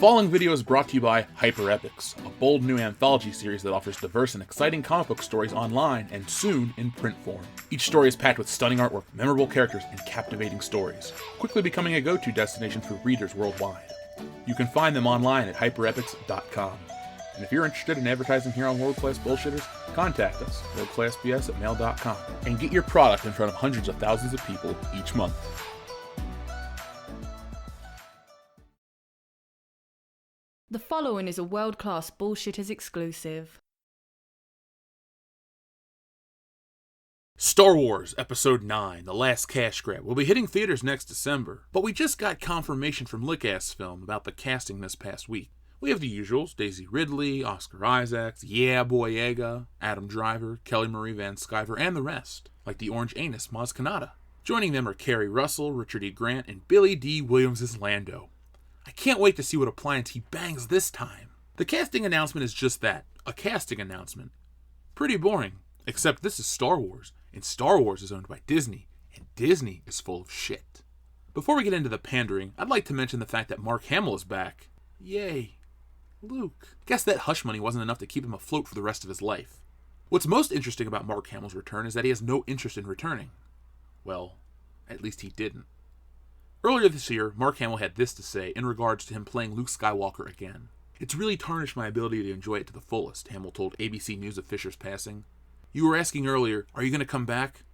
following video is brought to you by Hyper Epics, a bold new anthology series that offers diverse and exciting comic book stories online and soon in print form. Each story is packed with stunning artwork, memorable characters, and captivating stories, quickly becoming a go-to destination for readers worldwide. You can find them online at hyperepics.com. And if you're interested in advertising here on World Class Bullshitters, contact us, worldclassbs@mail.com, and get your product in front of hundreds of thousands of people each month. The following is a World Class Bullshitters exclusive. Star Wars Episode 9, The Last Cash Grab, will be hitting theaters next December, but we just got confirmation from Lucasfilm about the casting this past week. We have the usuals: Daisy Ridley, Oscar Isaacs, Yeah Boyega, Adam Driver, Kelly Marie Van Sciver, and the rest, like the Orange Anus Maz Kanata. Joining them are Kerry Russell, Richard E. Grant, and Billy D. Williams as Lando. I can't wait to see what appliance he bangs this time. The casting announcement is just that, a casting announcement. Pretty boring, except this is Star Wars, and Star Wars is owned by Disney, and Disney is full of shit. Before we get into the pandering, I'd like to mention the fact that Mark Hamill is back. Yay. Luke. Guess that hush money wasn't enough to keep him afloat for the rest of his life. What's most interesting about Mark Hamill's return is that he has no interest in returning. Well, at least he didn't. Earlier this year, Mark Hamill had this to say in regards to him playing Luke Skywalker again. "It's really tarnished my ability to enjoy it to the fullest," Hamill told ABC News of Fisher's passing. "You were asking earlier, are you going to come back?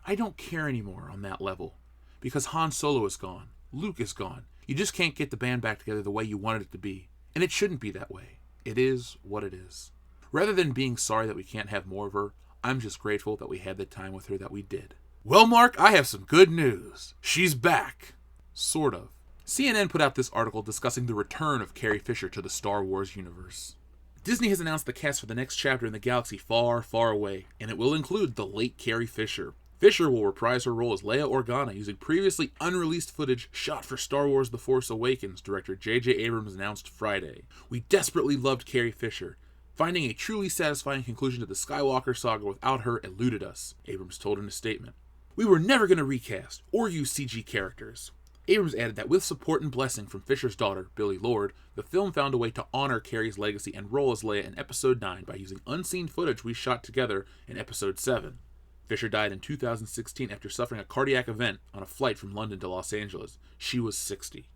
I don't care anymore on that level. Because Han Solo is gone. Luke is gone. You just can't get the band back together the way you wanted it to be. And it shouldn't be that way. It is what it is. Rather than being sorry that we can't have more of her, I'm just grateful that we had the time with her that we did." Well, Mark, I have some good news. She's back. Sort of. CNN put out this article discussing the return of Carrie Fisher to the Star Wars universe. Disney has announced the cast for the next chapter in the galaxy far, far away, and it will include the late Carrie Fisher. Fisher will reprise her role as Leia Organa using previously unreleased footage shot for Star Wars The Force Awakens, director J.J. Abrams announced Friday. "We desperately loved Carrie Fisher. Finding a truly satisfying conclusion to the Skywalker saga without her eluded us," Abrams told in a statement. "We were never going to recast or use CG characters." Abrams added that with support and blessing from Fisher's daughter, Billie Lourd, the film found a way to honor Carrie's legacy and role as Leia in Episode 9 by using unseen footage we shot together in Episode 7. Fisher died in 2016 after suffering a cardiac event on a flight from London to Los Angeles. She was 60.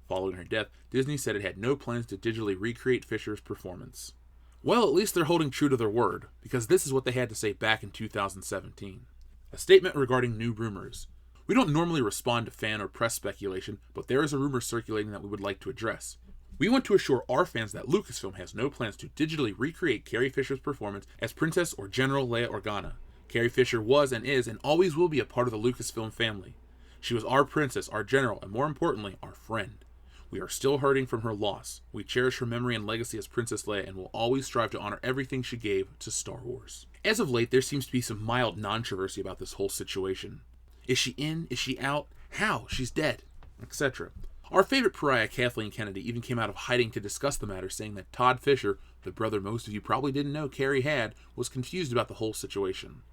Following her death, Disney said it had no plans to digitally recreate Fisher's performance. Well, at least they're holding true to their word, because this is what they had to say back in 2017. A statement regarding new rumors. "We don't normally respond to fan or press speculation, but there is a rumor circulating that we would like to address. We want to assure our fans that Lucasfilm has no plans to digitally recreate Carrie Fisher's performance as Princess or General Leia Organa. Carrie Fisher was and is and always will be a part of the Lucasfilm family. She was our princess, our general, and more importantly, our friend. We are still hurting from her loss. We cherish her memory and legacy as Princess Leia and will always strive to honor everything she gave to Star Wars." As of late, there seems to be some mild controversy about this whole situation. Is she in? Is she out? How? She's dead. Etc. Our favorite pariah, Kathleen Kennedy, even came out of hiding to discuss the matter, saying that Todd Fisher, the brother most of you probably didn't know Carrie had, was confused about the whole situation.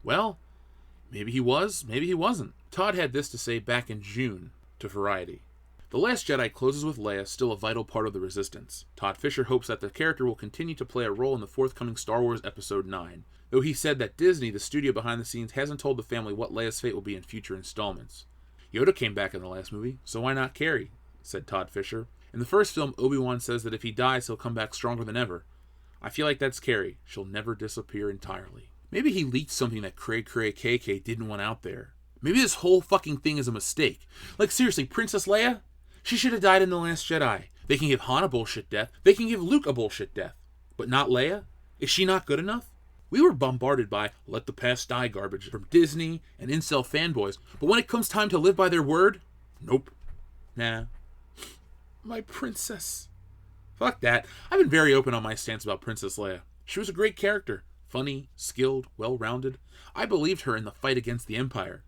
Well, maybe he was, maybe he wasn't. Todd had this to say back in June to Variety. "The Last Jedi closes with Leia still a vital part of the Resistance. Todd Fisher hopes that the character will continue to play a role in the forthcoming Star Wars Episode 9, though he said that Disney, the studio behind the scenes, hasn't told the family what Leia's fate will be in future installments. Yoda came back in the last movie, so why not Carrie?" said Todd Fisher. "In the first film, Obi-Wan says that if he dies, he'll come back stronger than ever. I feel like that's Carrie. She'll never disappear entirely." Maybe he leaked something that Cray KK didn't want out there. Maybe this whole fucking thing is a mistake. Like, seriously, Princess Leia? She should have died in The Last Jedi. They can give Han a bullshit death. They can give Luke a bullshit death. But not Leia? Is she not good enough? We were bombarded by let the past die garbage from Disney and incel fanboys, but when it comes time to live by their word, nope. Nah. My princess. Fuck that. I've been very open on my stance about Princess Leia. She was a great character. Funny, skilled, well-rounded. I believed her in the fight against the Empire.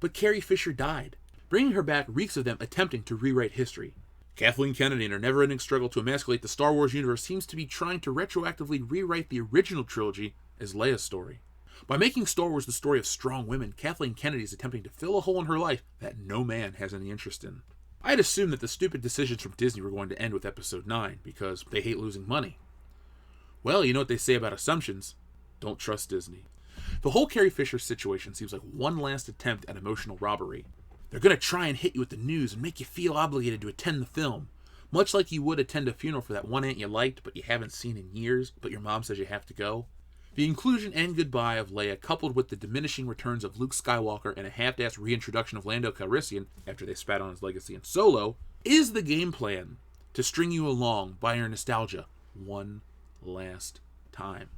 But Carrie Fisher died. Bringing her back reeks of them attempting to rewrite history. Kathleen Kennedy, in her never-ending struggle to emasculate the Star Wars universe, seems to be trying to retroactively rewrite the original trilogy as Leia's story. By making Star Wars the story of strong women, Kathleen Kennedy is attempting to fill a hole in her life that no man has any interest in. I had assumed that the stupid decisions from Disney were going to end with episode 9, because they hate losing money. Well, you know what they say about assumptions. Don't trust Disney. The whole Carrie Fisher situation seems like one last attempt at emotional robbery. They're going to try and hit you with the news and make you feel obligated to attend the film, much like you would attend a funeral for that one aunt you liked but you haven't seen in years, but your mom says you have to go. The inclusion and goodbye of Leia, coupled with the diminishing returns of Luke Skywalker and a half-assed reintroduction of Lando Calrissian after they spat on his legacy in Solo, is the game plan to string you along by your nostalgia one last time.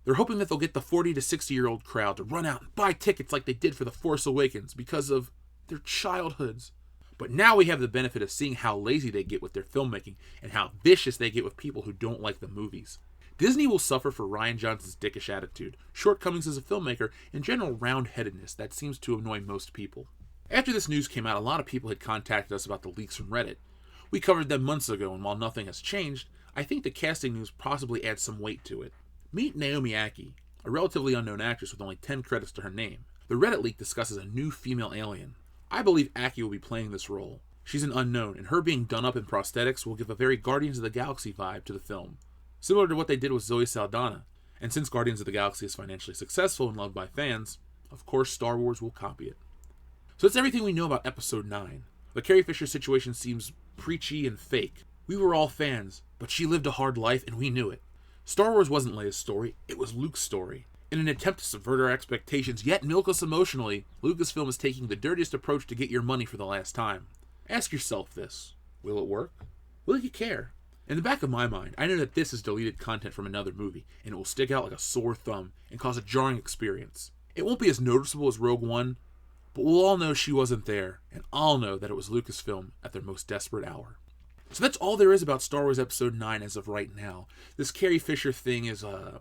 They're hoping that they'll get the 40 to 60-year-old crowd to run out and buy tickets like they did for The Force Awakens because of their childhoods. But now we have the benefit of seeing how lazy they get with their filmmaking and how vicious they get with people who don't like the movies. Disney will suffer for Rian Johnson's dickish attitude, shortcomings as a filmmaker, and general round-headedness that seems to annoy most people. After this news came out, a lot of people had contacted us about the leaks from Reddit. We covered them months ago, and while nothing has changed, I think the casting news possibly adds some weight to it. Meet Naomi Ackie, a relatively unknown actress with only 10 credits to her name. The Reddit leak discusses a new female alien. I believe Ackie will be playing this role. She's an unknown, and her being done up in prosthetics will give a very Guardians of the Galaxy vibe to the film, similar to what they did with Zoe Saldana. And since Guardians of the Galaxy is financially successful and loved by fans, of course Star Wars will copy it. So that's everything we know about Episode 9. The Carrie Fisher situation seems preachy and fake. We were all fans, but she lived a hard life and we knew it. Star Wars wasn't Leia's story, it was Luke's story. In an attempt to subvert our expectations, yet milk us emotionally, Lucasfilm is taking the dirtiest approach to get your money for the last time. Ask yourself this: will it work? Will you care? In the back of my mind, I know that this is deleted content from another movie, and it will stick out like a sore thumb and cause a jarring experience. It won't be as noticeable as Rogue One, but we'll all know she wasn't there, and I'll know that it was Lucasfilm at their most desperate hour. So that's all there is about Star Wars Episode 9 as of right now. This Carrie Fisher thing is a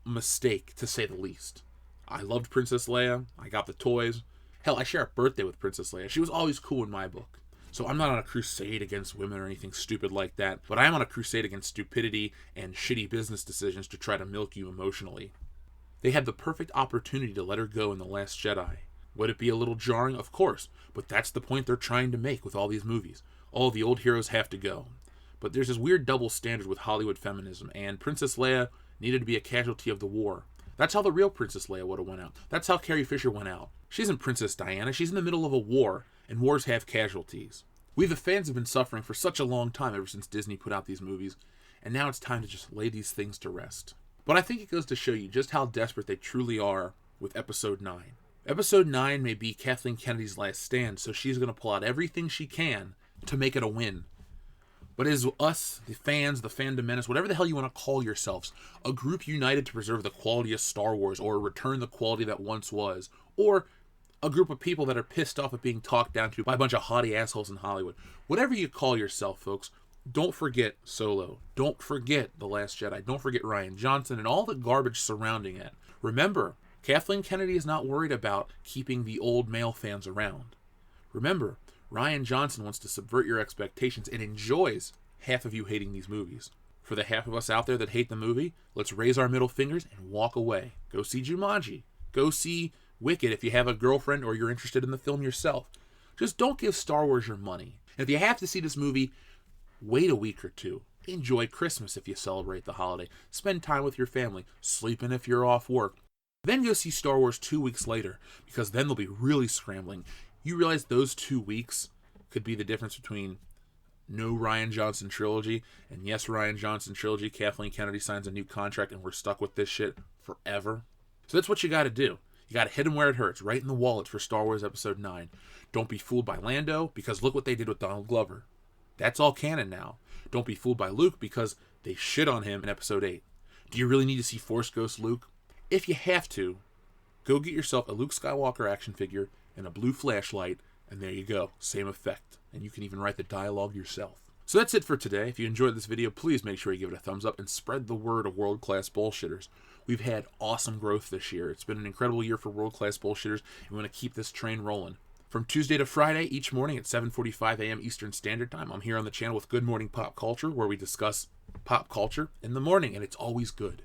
mistake, to say the least. I loved Princess Leia. I got the toys. Hell, I share a birthday with Princess Leia. She was always cool in my book. So I'm not on a crusade against women or anything stupid like that, but I am on a crusade against stupidity and shitty business decisions to try to milk you emotionally. They had the perfect opportunity to let her go in The Last Jedi. Would it be a little jarring? Of course, but that's the point they're trying to make with all these movies. All the old heroes have to go. But there's this weird double standard with Hollywood feminism, and Princess Leia needed to be a casualty of the war. That's how the real Princess Leia would have went out. That's how Carrie Fisher went out. She isn't Princess Diana, she's in the middle of a war, and wars have casualties. We the fans have been suffering for such a long time ever since Disney put out these movies, and now it's time to just lay these things to rest. But I think it goes to show you just how desperate they truly are with Episode 9. Episode 9 may be Kathleen Kennedy's last stand, so she's going to pull out everything she can to make it a win. But it is us, the fans, the fandom menace, whatever the hell you want to call yourselves, a group united to preserve the quality of Star Wars, or return the quality that once was, or a group of people that are pissed off at being talked down to by a bunch of haughty assholes in Hollywood. Whatever you call yourself, folks, don't forget Solo. Don't forget The Last Jedi. Don't forget Rian Johnson and all the garbage surrounding it. Remember, Kathleen Kennedy is not worried about keeping the old male fans around. Remember, Rian Johnson wants to subvert your expectations and enjoys half of you hating these movies. For the half of us out there that hate the movie, let's raise our middle fingers and walk away. Go see Jumanji. Go see Wicked if you have a girlfriend or you're interested in the film yourself. Just don't give Star Wars your money. And if you have to see this movie, wait a week or two. Enjoy Christmas if you celebrate the holiday. Spend time with your family. Sleep in if you're off work. Then go see Star Wars 2 weeks later, because then they'll be really scrambling. You realize those 2 weeks could be the difference between no Rian Johnson trilogy and yes Rian Johnson trilogy. Kathleen Kennedy signs a new contract and we're stuck with this shit forever. So that's what you got to do. You got to hit him where it hurts, right in the wallet for Star Wars Episode 9. Don't be fooled by Lando, because look what they did with Donald Glover. That's all canon now. Don't be fooled by Luke, because they shit on him in Episode 8. Do you really need to see Force Ghost Luke? If you have to, go get yourself a Luke Skywalker action figure and a blue flashlight, and there you go. Same effect. And you can even write the dialogue yourself. So that's it for today. If you enjoyed this video, please make sure you give it a thumbs up and spread the word of world-class bullshitters. We've had awesome growth this year. It's been an incredible year for world-class bullshitters, and we want to keep this train rolling. From Tuesday to Friday, each morning at 7:45 a.m. Eastern Standard Time, I'm here on the channel with Good Morning Pop Culture, where we discuss pop culture in the morning, and it's always good.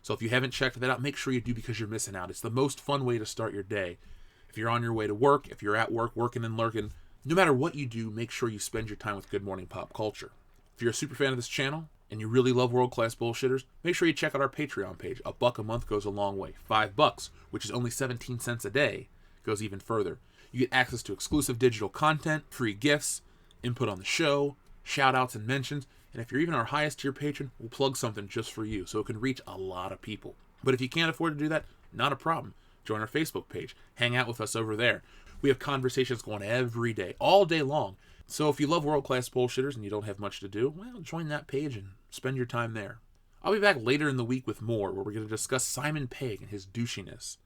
So if you haven't checked that out, make sure you do, because you're missing out. It's the most fun way to start your day. If you're on your way to work, if you're at work, working and lurking, No matter what you do, make sure you spend your time with Good Morning Pop Culture. If you're a super fan of this channel and you really love world-class bullshitters, make sure you check out our Patreon page. $1 a month goes a long way. $5, which is only 17 cents a day, goes even further. You get access to exclusive digital content, free gifts, input on the show, shout-outs and mentions, and if you're even our highest tier patron, we'll plug something just for you so it can reach a lot of people. But if you can't afford to do that, not a problem. Join our Facebook page. Hang out with us over there. We have conversations going every day, all day long. So if you love world-class bullshitters and you don't have much to do, well, join that page and spend your time there. I'll be back later in the week with more, where we're going to discuss Simon Pegg and his douchiness.